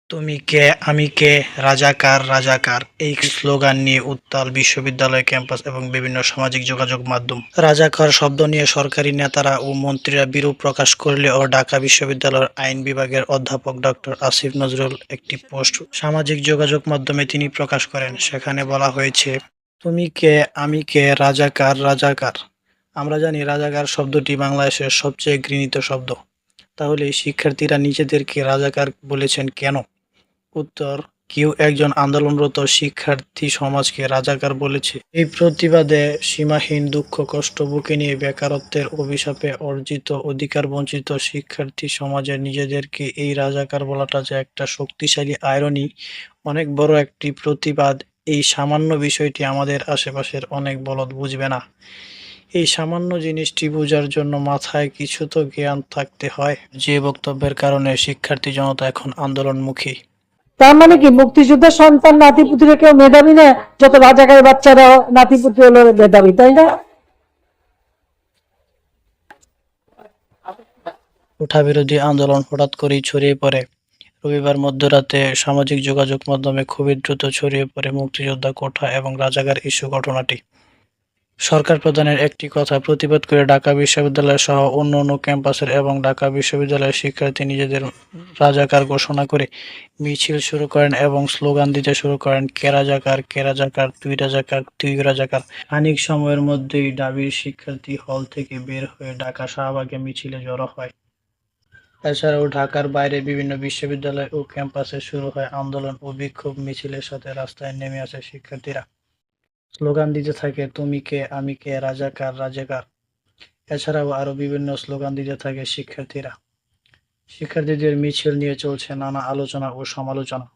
তুমি কে আমি কে রাজাকার রাজাকার এই স্লোগান নিয়ে উত্তাল বিশ্ববিদ্যালয় ক্যাম্পাস এবং বিভিন্ন সামাজিক যোগাযোগ মাধ্যম। রাজাকার শব্দ নিয়ে সরকারি নেতারা ও মন্ত্রীরা বিরূপ প্রকাশ করলেও ঢাকা বিশ্ববিদ্যালয়ের আইন বিভাগের অধ্যাপক ডক্টর আসিফ নজরুল একটি পোস্ট সামাজিক যোগাযোগ মাধ্যমে তিনি প্রকাশ করেন। সেখানে বলা হয়েছে, তুমি কে আমি কে রাজাকার রাজাকার। আমরা জানি রাজাকার শব্দটি বাংলাদেশের সবচেয়ে ঘৃণিত শব্দ। তাহলে এই শিক্ষার্থীরা নিজেদেরকে রাজাকার বলেছেন কেন? উত্তর: কেউ একজন আন্দোলনরত শিক্ষার্থী সমাজকে রাজাকার বলেছে। এই প্রতিবাদে সীমাহীন দুঃখ কষ্ট বুকে নিয়ে বেকারত্বের অভিশাপে অর্জিত অধিকার বঞ্চিত শিক্ষার্থী সমাজের নিজেদেরকে এই রাজাকার বলাটা যে একটা শক্তিশালী আইরনি, অনেক বড় একটি প্রতিবাদ। এই সামান্য বিষয়টি আমাদের আশেপাশের অনেক বলদ বুঝবে না। এই সামান্য জিনিসটি বোঝার জন্য মাথায় কিছু তো জ্ঞান থাকতে হয়। যে বক্তব্যের কারণে শিক্ষার্থী জনতা এখন আন্দোলনমুখী। তার মানে কি মুক্তিযোদ্ধার সন্তান নাতিপুতিরা কেউ মেধাবী না? যত রাজাকারের বাচ্চারা নাতিপুতি হলো মেধাবী, তাই না? কোঠা বিরোধী আন্দোলন হঠাৎ করেই ছড়িয়ে পড়ে। রবিবার মধ্যরাতে সামাজিক যোগাযোগ মাধ্যমে খুবই দ্রুত ছড়িয়ে পড়ে মুক্তিযোদ্ধা কোঠা এবং রাজাকার ইস্যু ঘটনাটি। সরকার প্রধানের একটি কথা প্রতিবাদ করে ঢাকা বিশ্ববিদ্যালয় সহ অন্যান্য ক্যাম্পাসের এবং ঢাকা বিশ্ববিদ্যালয়ের শিক্ষার্থী নিজেদের রাজাকার ঘোষণা করে মিছিল শুরু করেন এবং স্লোগান দিতে শুরু করেন, কে রাজাকার, কে রাজাকার, তুই রাজাকার, তুই রাজাকার। খানিক সময়ের মধ্যেই ঢাবির শিক্ষার্থী হল থেকে বের হয়ে ঢাকা শাহবাগে মিছিলে জড়ো হয়। এছাড়াও ঢাকার বাইরে বিভিন্ন বিশ্ববিদ্যালয় ও ক্যাম্পাসে শুরু হয় আন্দোলন ও বিক্ষোভ। মিছিলের সাথে রাস্তায় নেমে আসে শিক্ষার্থীরা। স্লোগান দিতে থাকে, তুমি কে আমি কে রাজাকার রাজাকার। এছাড়াও আরো বিভিন্ন স্লোগান দিতে থাকে শিক্ষার্থীরা। শিক্ষার্থীদের মিছিল নিয়ে চলছে নানা আলোচনা ও সমালোচনা।